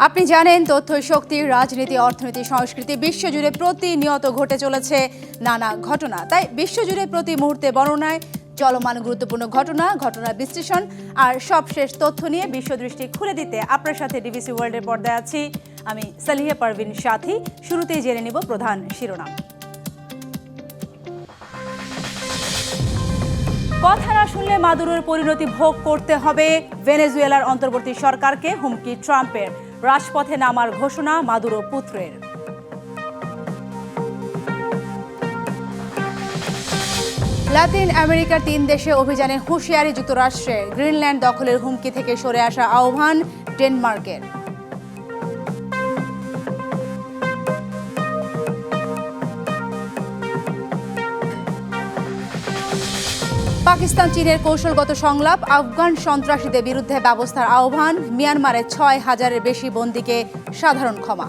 আপনি জানেন তথ্য শক্তি, রাজনীতি, অর্থনীতি, সংস্কৃতি বিশ্বজুড়ে প্রতিনিয়ত ঘটে চলেছে নানা ঘটনা। তাই বিশ্বজুড়ে প্রতি মুহূর্তে বর্ণনায় চলমান গুরুত্বপূর্ণ ঘটনার বিশ্লেষণ আর সবশেষ তথ্য নিয়ে বিশ্বদৃষ্টি খুলে দিতে আপনার সাথে ডিবিসি ওয়ার্ল্ডের পর্দায় আছি আমি সালিহা পারভিন সাথী। শুরুতেই জেনে নিব প্রধান শিরোনাম। কথা না শুনলে মাদুরোর পরিণতি ভোগ করতে হবে। ভেনেজুয়েলার অন্তর্বর্তী সরকারকে হুমকি ট্রাম্পের। রাজপথে নামার ঘোষণা মাদুরো পুত্রের। লাতিন আমেরিকার 3 দেশে অভিযানে হুঁশিয়ারি যুক্তরাষ্ট্রের। গ্রিনল্যান্ড দখলের হুমকি থেকে সরে আসা আহ্বান ডেনমার্কের। পাকিস্তান চীনের কৌশলগত সংলাপ, আফগান সন্ত্রাসীদের বিরুদ্ধে ব্যবস্থার আহ্বান। মিয়ানমারে 6,000-এর বেশি বন্দীকে সাধারণ ক্ষমা।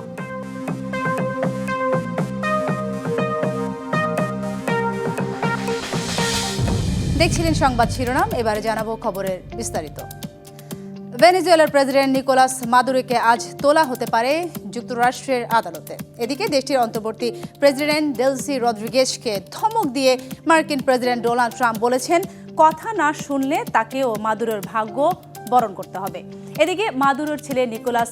দেখছিলেন সংবাদ শিরোনাম, এবারে জানাবো খবরের বিস্তারিত। ভেনেজুয়েলার প্রেসিডেন্ট নিকোলাস মাদুরোকে আজ তোলা হতে পারে যুক্তরাষ্ট্রের আদালতে। এদিকে দেশটির অন্তর্বর্তী প্রেসিডেন্ট ডেলসি রদ্রিগেজকে ধমক দিয়ে মার্কিন প্রেসিডেন্ট ডোনাল্ড ট্রাম্প বলেছেন, কথা না শুনলে তাকেও মাদুরোর ভাগ্য বরণ করতে হবে। এদিকে মাদুরোর ছেলে নিকোলাস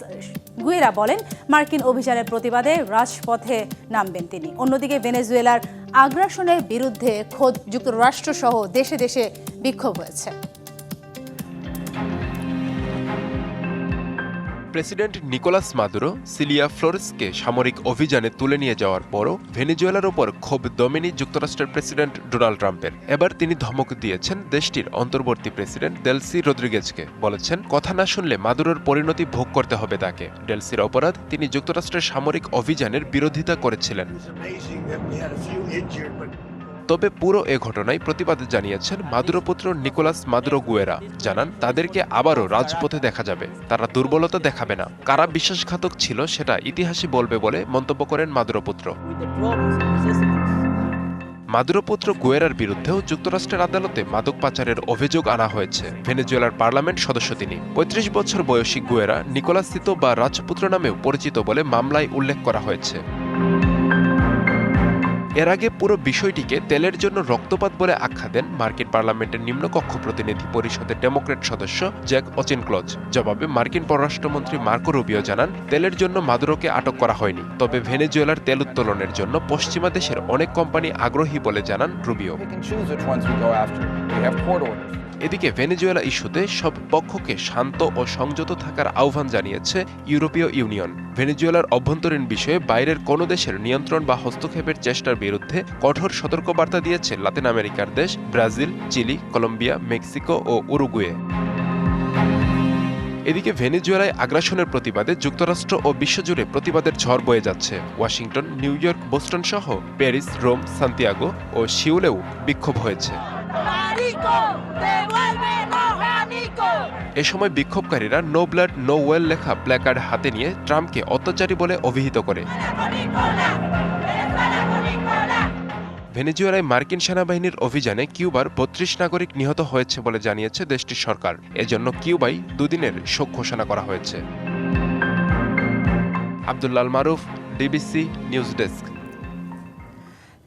গুয়েরা বলেন, মার্কিন অভিযানের প্রতিবাদে রাজপথে নামবেন তিনি। অন্যদিকে ভেনেজুয়েলার আগ্রাসনের বিরুদ্ধে খোদ যুক্তরাষ্ট্রসহ দেশে দেশে বিক্ষোভ হয়েছে। প্রেসিডেন্ট নিকোলাস মাদুরো সিলিয়া ফ্লোরেসকে সামরিক অভিযানে তুলে নিয়ে যাওয়ার পরও ভেনেজুয়েলার ওপর ক্ষোভ দমেনি যুক্তরাষ্ট্রের প্রেসিডেন্ট ডোনাল্ড ট্রাম্পের। এবার তিনি ধমক দিয়েছেন দেশটির অন্তর্বর্তী প্রেসিডেন্ট ডেলসি রদ্রিগেজকে। বলেছেন, কথা না শুনলে মাদুরোর পরিণতি ভোগ করতে হবে তাকে। ডেলসির অপরাধ, তিনি যুক্তরাষ্ট্রের সামরিক অভিযানের বিরোধিতা করেছিলেন। তবে পুরো এ ঘটনায় প্রতিবাদ জানিয়েছেন মাদুরো পুত্র নিকোলাস মাদুরো গুয়েরা। জানান, তাদেরকে আবারও রাজপথে দেখা যাবে, তারা দুর্বলতা দেখাবে না। কারা বিশ্বাসঘাতক ছিল সেটা ইতিহাসই বলবে বলে মন্তব্য করেন মাদুরো পুত্র। মাদুরো পুত্র গুয়েরার বিরুদ্ধেও যুক্তরাষ্ট্রের আদালতে মাদক পাচারের অভিযোগ আনা হয়েছে। ভেনেজুয়েলার পার্লামেন্ট সদস্য তিনি। 35 বছর বয়সী গুয়েরা নিকোলাসিতো বা রাজপুত্র নামেও পরিচিত বলে মামলায় উল্লেখ করা হয়েছে। এর আগে পুরো বিষয়টিকে তেলের জন্য রক্তপাত বলে আখ্যা দেন মার্কিন পার্লামেন্টের নিম্নকক্ষ প্রতিনিধি পরিষদের ডেমোক্র্যাট সদস্য জ্যাক অচিনক্লজ। জবাবে মার্কিন পররাষ্ট্রমন্ত্রী মার্কো রুবিও জানান, তেলের জন্য মাদুরোকে আটক করা হয়নি, তবে ভেনেজুয়েলার তেল উত্তোলনের জন্য পশ্চিমা দেশের অনেক কোম্পানি আগ্রহী বলে জানান রুবিও। এদিকে ভেনেজুয়েলা ইস্যুতে সব পক্ষকে শান্ত ও সংযত থাকার আহ্বান জানিয়েছে ইউরোপীয় ইউনিয়ন। ভেনেজুয়েলার অভ্যন্তরীণ বিষয়ে বাইরের কোনো দেশের নিয়ন্ত্রণ বা হস্তক্ষেপের চেষ্টার বিরুদ্ধে কঠোর সতর্কবার্তা দিয়েছে লাতিন আমেরিকার দেশ ব্রাজিল, চিলি, কলম্বিয়া, মেক্সিকো ও উরুগুয়ে। এদিকে ভেনেজুয়েলায় আগ্রাসনের প্রতিবাদে যুক্তরাষ্ট্র ও বিশ্বজুড়ে প্রতিবাদের ঝড় বয়ে যাচ্ছে। ওয়াশিংটন, নিউ ইয়র্ক, বোস্টন সহ প্যারিস, রোম, সান্তিয়াগো ও সিউলেও বিক্ষোভ হয়েছে। এ সময় বিক্ষোভকারীরা নো ব্লাড নো ওয়েল লেখা প্ল্যাকার্ড হাতে নিয়ে ট্রাম্পকে অত্যাচারী বলে অভিহিত করে। ভেনেজুয়েলায় মার্কিন সেনাবাহিনীর অভিযানে কিউবার 32 নাগরিক নিহত হয়েছে বলে জানিয়েছে দেশটির সরকার। এজন্য কিউবায় দুদিনের শোক ঘোষণা করা হয়েছে। Abdullah Maruf, DBC news desk.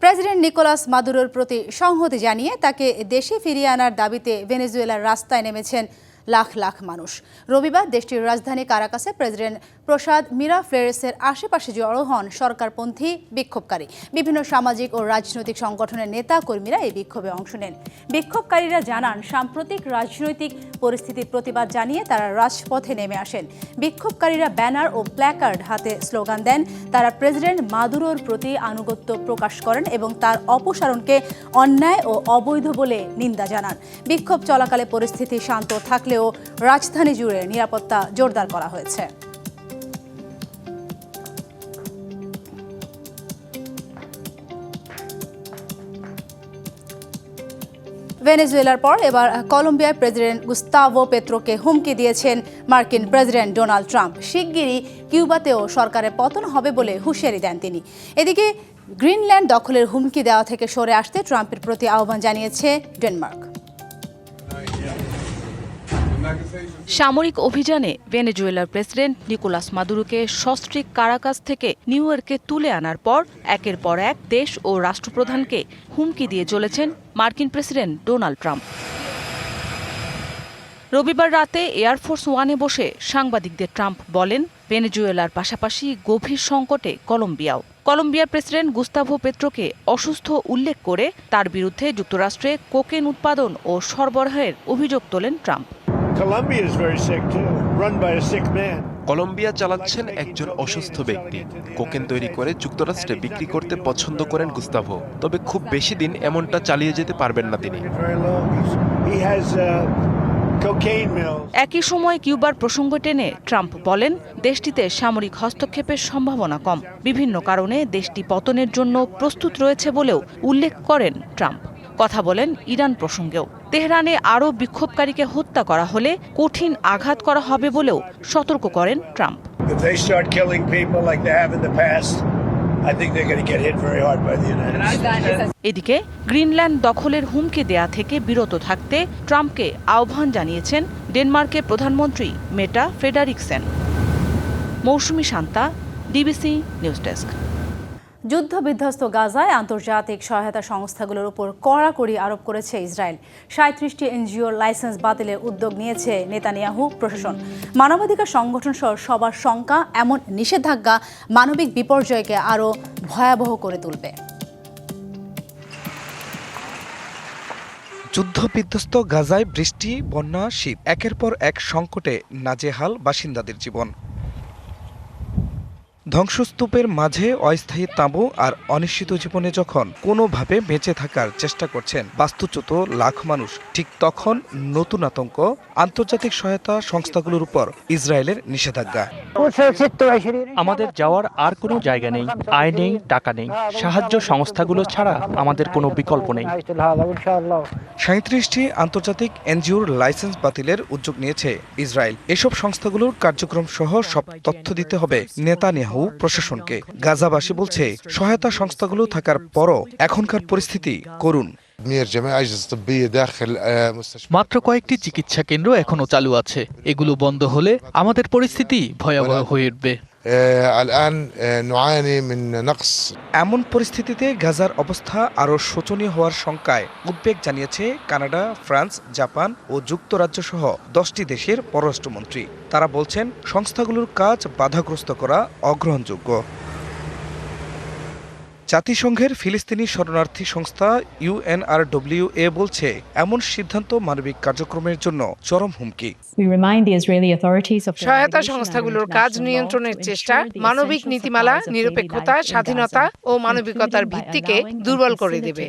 President Nicolas মাদুরোর প্রতি সংহতি জানিয়ে তাকে দেশে ফিরিয়ে আনার দাবিতে ভেনেজুয়েলার রাস্তায় নেমেছেন লাখ লাখ মানুষ। রবিবার দেশটির রাজধানী কারাকাসে প্রেসিডেন্ট প্রসাদ মিরাফ্লেরেসের আশেপাশে জড়ো হন সরকারপন্থী বিক্ষোভকারী। বিভিন্ন সামাজিক ও রাজনৈতিক সংগঠনের নেতা কর্মীরা এই বিক্ষোভে অংশ নেন। বিক্ষোভকারীরা জানান, সাম্প্রতিক রাজনৈতিক পরিস্থিতির প্রতিবাদ জানিয়ে তারা রাজপথে নেমে আসেন। বিক্ষোভকারীরা ব্যানার ও প্ল্যাকার্ড হাতে স্লোগান দেন। তারা প্রেসিডেন্ট মাদুরোর প্রতি আনুগত্য প্রকাশ করেন এবং তার অপসারণকে অন্যায় ও অবৈধ বলে নিন্দা জানান। বিক্ষোভ চলাকালে পরিস্থিতি শান্ত থাকলেও রাজধানী জুড়ে নিরাপত্তা জোরদার করা হয়েছে। ভেনেজুয়েলার পর এবার কলম্বিয়ার প্রেসিডেন্ট গুস্তাভো পেত্রোকে হুমকি দিয়েছেন মার্কিন প্রেসিডেন্ট ডোনাল্ড ট্রাম্প। শিগগিরই কিউবাতেও সরকারের পতন হবে বলে হুঁশিয়ারি দেন তিনি। এদিকে গ্রিনল্যান্ড দখলের হুমকি দেওয়া থেকে সরে আসতে ট্রাম্পের প্রতি আহ্বান জানিয়েছে ডেনমার্ক। সামরিক অভিযানে ভেনেজুয়েলার প্রেসিডেন্ট নিকোলাস মাদুরোকে সস্ত্রীক কারাকাস থেকে নিউ ইয়র্কে তুলে আনার পর একের পর এক দেশ ও রাষ্ট্রপ্রধানকে হুমকি দিয়ে চলেছেন মার্কিন প্রেসিডেন্ট ডোনাল্ড ট্রাম্প। রবিবার রাতে এয়ারফোর্স ওয়ানে বসে সাংবাদিকদের ট্রাম্প বলেন, ভেনেজুয়েলার পাশাপাশি গভীর সংকটে কলম্বিয়াও। কলম্বিয়ার প্রেসিডেন্ট গুস্তাভো পেট্রোকে অসুস্থ উল্লেখ করে তার বিরুদ্ধে যুক্তরাষ্ট্রে কোকেন উৎপাদন ও সরবরাহের অভিযোগ তোলেন ট্রাম্প। কলম্বিয়া চালাচ্ছেন একজন অসুস্থ ব্যক্তি। কোকেন তৈরি করে যুক্তরাষ্ট্রে বিক্রি করতে পছন্দ করেন গুস্তাভো, তবে খুব বেশি দিন এমনটা চালিয়ে যেতে পারবেন না তিনি। একই সময় কিউবার প্রসঙ্গ টেনে ট্রাম্প বলেন, দেশটিতে সামরিক হস্তক্ষেপের সম্ভাবনা কম। বিভিন্ন কারণে দেশটি পতনের জন্য প্রস্তুত রয়েছে বলেও উল্লেখ করেন ট্রাম্প। কথা বলেন ইরান প্রসঙ্গেও। তেহরানে আরও বিক্ষোভকারীকে হত্যা করা হলে কঠিন আঘাত করা হবে বলেও সতর্ক করেন ট্রাম্প। এদিকে গ্রিনল্যান্ড দখলের হুমকি দেয়া থেকে বিরত থাকতে ট্রাম্পকে আহ্বান জানিয়েছেন ডেনমার্কের প্রধানমন্ত্রী মেটা ফ্রেডারিকসেন। মৌসুমী শান্তা, ডিবিসি নিউজ ডেস্ক। যুদ্ধবিধ্বস্ত গাজায় আন্তর্জাতিক সহায়তা সংস্থাগুলোর উপর কড়াকড়ি আরোপ করেছে ইসরায়েল। ৩৭টি এনজিওর লাইসেন্স বাতিলের উদ্যোগ নিয়েছে নেতানিয়াহু প্রশাসন। মানবাধিকার সংগঠন সহ সবার শঙ্কা, এমন নিষেধাজ্ঞা মানবিক বিপর্যয়কে আরও ভয়াবহ করে তুলবে। যুদ্ধবিধ্বস্ত গাজায় বৃষ্টি, বন্যা, শীত, একের পর এক সংকটে নাজেহাল বাসিন্দাদের জীবন। ধ্বংসস্তূপের মাঝে অস্থায়ী তাঁবু আর অনিশ্চিত জীবনে যখন কোনোভাবে বেঁচে থাকার চেষ্টা করছেন বাস্তুচ্যুত লাখ মানুষ, ঠিক তখন নতুন আতঙ্ক আন্তর্জাতিক সহায়তা সংস্থাগুলোর উপর ইসরায়েলের নিষেধাজ্ঞা। আমাদের যাওয়ার আর কোনো জায়গা নেই, আয় নেই, টাকা নেই। সাহায্য সংস্থাগুলো ছাড়া আমাদের কোনো বিকল্প নেই। ৩৭টি আন্তর্জাতিক এনজিওর লাইসেন্স বাতিলের উদ্যোগ নিয়েছে ইসরায়েল। এসব সংস্থাগুলোর কার্যক্রম সহ সব তথ্য দিতে হবে নেতানিয়াহু প্রশাসনকে। গাজাবাসী বলছে, সহায়তা সংস্থাগুলো থাকার পরও এখনকার পরিস্থিতি করুণ। মাত্র কয়েকটি চিকিৎসা কেন্দ্র এখনো চালু আছে। এগুলো বন্ধ হলে আমাদের পরিস্থিতি ভয়াবহ হয়ে উঠবে। এমন পরিস্থিতিতে গাজার অবস্থা আরও শোচনীয় হওয়ার শঙ্কায় উদ্বেগ জানিয়েছে কানাডা, ফ্রান্স, জাপান ও যুক্তরাজ্য সহ 10টি দেশের পররাষ্ট্রমন্ত্রী। তারা বলছেন, সংস্থাগুলোর কাজ বাধাগ্রস্ত করা অগ্রহণযোগ্য। জাতিসংঘের ফিলিস্তিনি শরণার্থী সংস্থা UNRWA বলছে, এমন সিদ্ধান্ত মানবিক কার্যক্রমের জন্য চরম হুমকি। সহায়তা সংস্থাগুলোর কাজ নিয়ন্ত্রণের চেষ্টা মানবিক নীতিমালা, নিরপেক্ষতা, স্বাধীনতা ও মানবিকতার ভিত্তিকে দুর্বল করে দেবে।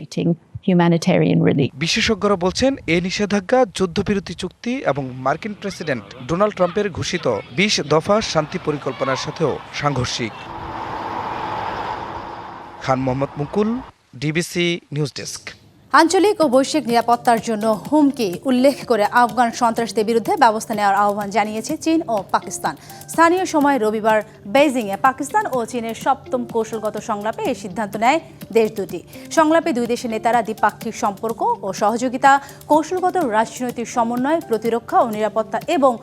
বিশেষজ্ঞরা বলছেন, এই নিষেধাজ্ঞা যুদ্ধবিরতি চুক্তি এবং মার্কিন প্রেসিডেন্ট ডোনাল্ড ট্রাম্পের ঘোষিত 20 দফা শান্তি পরিকল্পনার সাথেও সাংঘর্ষিক। খান মোহাম্মদ মুকুল, ডিবিসি নিউজ ডেস্ক। আঞ্চলিক ও বৈশ্বিক নিরাপত্তার জন্য হুমকি উল্লেখ করে আফগান সন্ত্রাসীদের বিরুদ্ধে ব্যবস্থা নেওয়ার আহ্বান জানিয়েছে চীন ও পাকিস্তান। স্থানীয় সময় রবিবার বেইজিংয়ে পাকিস্তান ও চীনের 7ম কৌশলগত সংলাপে এই সিদ্ধান্ত নেয় দেশ দুটি। সংলাপে দুই দেশের নেতারা দ্বিপাক্ষিক সম্পর্ক ও সহযোগিতা, কৌশলগত রাজনৈতিক সমন্বয়, প্রতিরক্ষা ও নিরাপত্তা এবং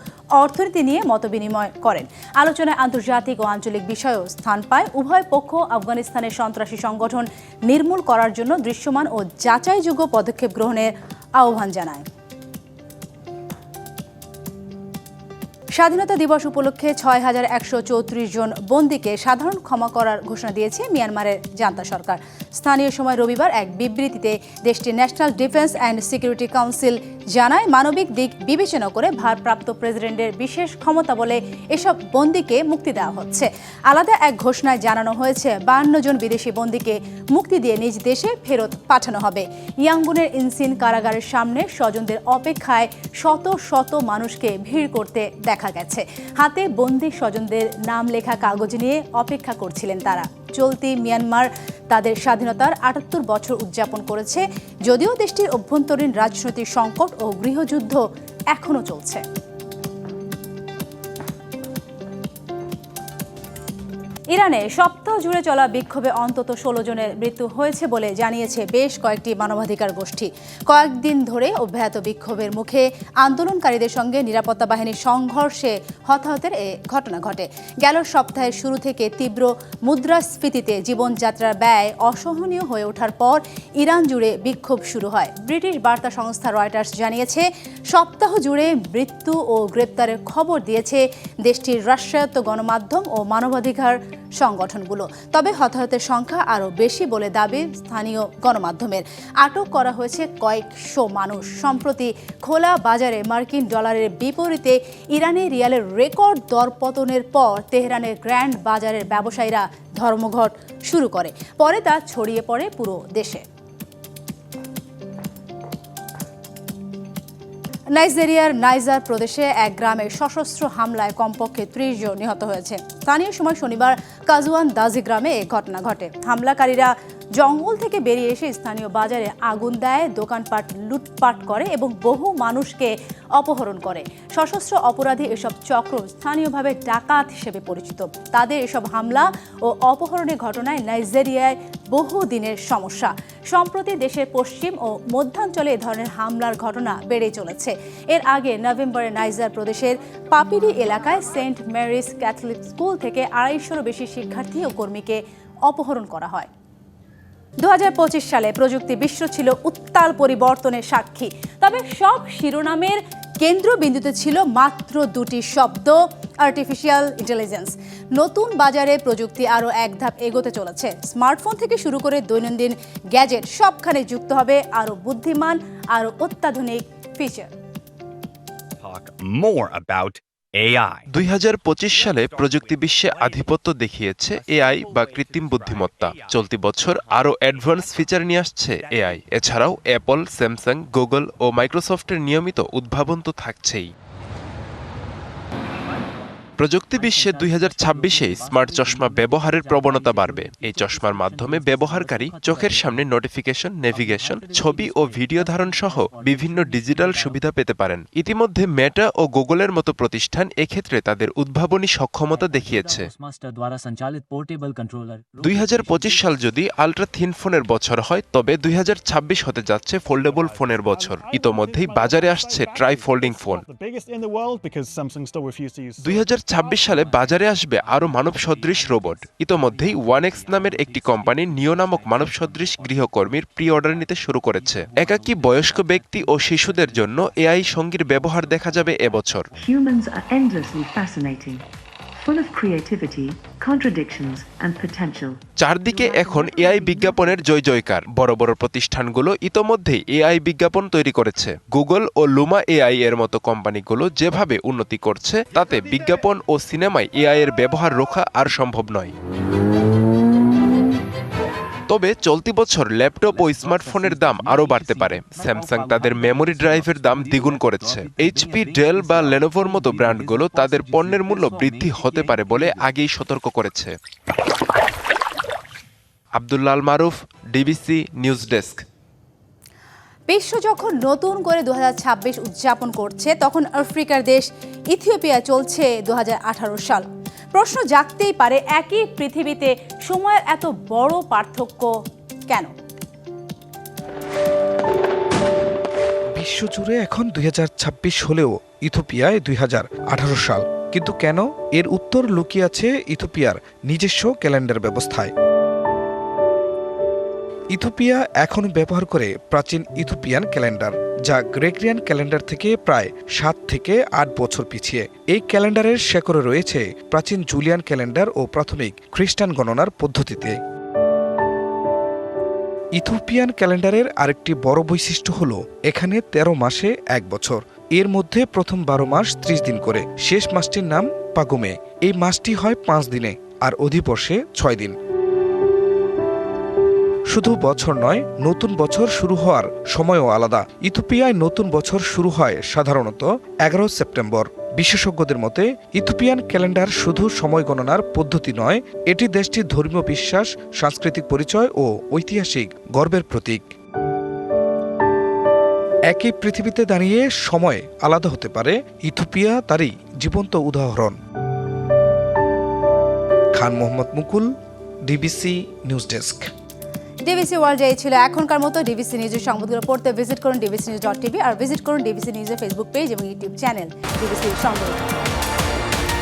অর্থনীতি নিয়ে মতবিনিময় করেন। আলোচনায় আন্তর্জাতিক ও আঞ্চলিক বিষয়ও স্থান পায়। উভয় পক্ষ আফগানিস্তানের সন্ত্রাসী সংগঠন নির্মূল করার জন্য দৃশ্যমান ও যাচাইযোগ্য পদক্ষেপ গ্রহণের আহ্বান জানায়। স্বাধীনতা দিবস উপলক্ষে 6134 জন বন্দীকে সাধারণ ক্ষমা করার ঘোষণা দিয়েছে মিয়ানমারের জান্তা সরকার। স্থানীয় সময় রবিবার এক বিবৃতিতে দেশটির national defence and security council জানায়, মানবিক দিক বিবেচনা করে ভারপ্রাপ্ত প্রেসিডেন্টের বিশেষ ক্ষমতা বলে এসব বন্দীকে মুক্তি দেওয়া হচ্ছে। আলাদা এক ঘোষণায় জানানো হয়েছে, 52 জন বিদেশি বন্দীকে মুক্তি দিয়ে নিজ দেশে ফেরত পাঠানো হবে। ইয়াঙ্গুনের ইনসিন কারাগারের সামনে স্বজনদের অপেক্ষায় শত শত মানুষকে ভিড় করতে দেখা গেছে। হাতে বন্দী স্বজনদের নাম লেখা কাগজ নিয়ে অপেক্ষা করছিলেন তারা। চলতি মিয়ানমার তাদের স্বাধীনতার 78 বছর উদযাপন করেছে, যদিও দেশটির অভ্যন্তরীণ রাজনৈতিক সংকট ও গৃহযুদ্ধ এখনো চলছে। ইরানে সপ্তাহ জুড়ে চলা বিক্ষোভে অন্তত 16 জনের মৃত্যু হয়েছে বলে জানিয়েছে বেশ কয়েকটি মানবাধিকার গোষ্ঠী। কয়েকদিন ধরে অব্যাহত বিক্ষোভের মুখে আন্দোলনকারীদের সঙ্গে নিরাপত্তা বাহিনীর সংঘর্ষে হতাহতের এ ঘটনা ঘটে। গেল সপ্তাহের শুরু থেকে তীব্র মুদ্রাস্ফীতিতে জীবনযাত্রার ব্যয় অসহনীয় হয়ে ওঠার পর ইরান জুড়ে বিক্ষোভ শুরু হয়। ব্রিটিশ বার্তা সংস্থা রয়টার্স জানিয়েছে, সপ্তাহ জুড়ে মৃত্যু ও গ্রেপ্তারের খবর দিয়েছে দেশটির রাষ্ট্রায়ত্ত গণমাধ্যম ও মানবাধিকার সংগঠনগুলো। তবে হতাহতের সংখ্যা আরও বেশি বলে দাবি স্থানীয় গণমাধ্যমের। আটক করা হয়েছে কয়েকশো মানুষ। সম্প্রতি খোলা বাজারে মার্কিন ডলারের বিপরীতে ইরানের রিয়ালের রেকর্ড দরপতনের পর তেহরানের গ্র্যান্ড বাজারের ব্যবসায়ীরা ধর্মঘট শুরু করে। পরে তা ছড়িয়ে পড়ে পুরো দেশে। নাইজেরিয়ার নাইজার প্রদেশে এক গ্রামে সশস্ত্র হামলায় কমপক্ষে 30 জন নিহত হয়েছে। স্থানীয় সময় শনিবার কাজওয়ান দাজি গ্রামে এই ঘটনা ঘটে। হামলাকারীরা জঙ্গল থেকে বেরিয়ে এসে স্থানীয় বাজারে আগুন দেয়, দোকানপাট লুটপাট করে এবং বহু মানুষকে অপহরণ করে। সশস্ত্র অপরাধী এসব চক্র স্থানীয়ভাবে ডাকাত হিসেবে পরিচিত। তাদের এসব হামলা ও অপহরণের ঘটনায় নাইজেরিয়ায় বহু দিনের সমস্যা। সম্প্রতি দেশের পশ্চিম ও মধ্যাঞ্চলে এ ধরনের হামলার ঘটনা বেড়ে চলেছে। এর আগে নভেম্বরে নাইজার প্রদেশের পাপিরি এলাকায় সেন্ট মেরিস ক্যাথলিক স্কুল থেকে 250-রও বেশি শিক্ষার্থী ও কর্মীকে অপহরণ করা হয়। 2025 সালে প্রযুক্তি বিশ্ব ছিল উত্তাল পরিবর্তনের সাক্ষী। তবে সব শিরোনামের কেন্দ্রবিন্দুতে ছিল মাত্র দুটি শব্দ, আর্টিফিশিয়াল ইন্টেলিজেন্স। নতুন বাজারে প্রযুক্তি আরও এক ধাপ এগোতে চলেছে। স্মার্টফোন থেকে শুরু করে দৈনন্দিন গ্যাজেট সবখানে যুক্ত হবে আরও বুদ্ধিমান, আরও অত্যাধুনিক feature. Talk more about AI. 2025 সালে প্রযুক্তি বিশ্বে আধিপত্য দেখিয়েছে এআই বা কৃত্রিম বুদ্ধিমত্তা। চলতি বছর আরও অ্যাডভান্স ফিচার নিয়ে আসছে এআই। এছাড়াও অ্যাপল, স্যামসাং, গুগল ও মাইক্রোসফটের নিয়মিত উদ্ভাবন তো থাকছেই। প্রযুক্তি বিশ্বে 2026-এ স্মার্ট চশমা ব্যবহারের প্রবণতা বাড়বে। এই চশমার মাধ্যমে ব্যবহারকারী চোখের সামনে নোটিফিকেশন, নেভিগেশন, ছবি ও ভিডিও ধারণ সহ বিভিন্ন ডিজিটাল সুবিধা পেতে পারেন। ইতিমধ্যে মেটা ও গুগলের মতো প্রতিষ্ঠান এক্ষেত্রে তাদের উদ্ভাবনী সক্ষমতা দেখিয়েছে। 2025 সাল যদি আলট্রা থিন ফোনের বছর হয়, তবে 2026 হতে যাচ্ছে ফোল্ডেবল ফোনের বছর। ইতোমধ্যেই বাজারে আসছে ট্রাই ফোল্ডিং ফোন। 2026 সালে বাজারে আসবে আরও মানব সদৃশ রোবট। ইতোমধ্যেই 1X নামের একটি কোম্পানি নিও নামক মানব সদৃশ গৃহকর্মীর প্রি অর্ডার নিতে শুরু করেছে। একাকী বয়স্ক ব্যক্তি ও শিশুদের জন্য এআই সঙ্গীর ব্যবহার দেখা যাবে এবছর। Humans are endlessly fascinating, full of creativity, contradictions and potential. চারদিকে এখন এআই বিজ্ঞাপনের জয় জয়কার। বড় বড় প্রতিষ্ঠানগুলো ইতোমধ্যেই এআই বিজ্ঞাপন তৈরি করেছে। গুগল ও লুমা এআই এর মতো কোম্পানিগুলো যেভাবে উন্নতি করছে, তাতে বিজ্ঞাপন ও সিনেমায় এআই এর ব্যবহার রোখা আর সম্ভব নয়। তবে চলতি বছর ল্যাপটপ ও স্মার্টফোনের দাম আরও বাড়তে পারে। স্যামসাং তাদের মেমোরি ড্রাইভের দাম দ্বিগুণ করেছে। এইচপি, ডেল বা লেনোভোর মতো ব্র্যান্ডগুলো তাদের পণ্যের মূল্য বৃদ্ধি হতে পারে বলে আগেই সতর্ক করেছে। আব্দুল্লাহ আল মারুফ, ডিবিসি নিউজ ডেস্ক। বিশ্ব যখন নতুন করে 2026 উদযাপন করছে, তখন আফ্রিকার দেশ ইথিওপিয়া চলছে 2018 সাল। প্রশ্ন জাগতেই পারে, একই পৃথিবীতে সময়ের এত বড় পার্থক্য কেন? বিশ্বজুড়ে এখন 2026 হলেও ইথিওপিয়ায় 2018 সাল। কিন্তু কেন? এর উত্তর লুকিয়ে আছে ইথিওপিয়ার নিজস্ব ক্যালেন্ডার ব্যবস্থায়। ইথিওপিয়া এখন ব্যবহার করে প্রাচীন ইথিওপিয়ান ক্যালেন্ডার, যা গ্রেগরিয়ান ক্যালেন্ডার থেকে প্রায় 7 থেকে 8 বছর পিছিয়ে। এই ক্যালেন্ডারের শেকড়ে রয়েছে প্রাচীন জুলিয়ান ক্যালেন্ডার ও প্রাথমিক খ্রিস্টান গণনার পদ্ধতিতে। ইথিওপিয়ান ক্যালেন্ডারের আরেকটি বড় বৈশিষ্ট্য হল এখানে 13 মাসে 1 বছর। এর মধ্যে প্রথম 12 মাস 30 দিন করে। শেষ মাসটির নাম পাগুমে। এই মাসটি হয় 5 দিনে আর অধিবর্ষে 6 দিন। শুধু বছর নয়, নতুন বছর শুরু হওয়ার সময়ও আলাদা। ইথিওপিয়ায় নতুন বছর শুরু হয় সাধারণত 11 সেপ্টেম্বর। বিশেষজ্ঞদের মতে ইথিওপিয়ান ক্যালেন্ডার শুধু সময় গণনার পদ্ধতি নয়, এটি দেশটির ধর্মীয় বিশ্বাস, সাংস্কৃতিক পরিচয় ও ঐতিহাসিক গর্বের প্রতীক। একই পৃথিবীতে দাঁড়িয়ে সময় আলাদা হতে পারে, ইথিওপিয়া তারই জীবন্ত উদাহরণ। খান মোহাম্মদ মুকুল, ডিবিসি নিউজ ডেস্ক। ডিবিসি ওয়ার্ল্ডে এই ছিল এখনকার মতো। ডিবিসি নিউজের সংবাদগুলো পড়তে ভিজিট করুন dbcnews.tv আর ভিজিট করুন ডিবিসি নিউজের ফেসবুক পেজ এবং ইউটিউব চ্যানেল ডিবিসির সঙ্গে।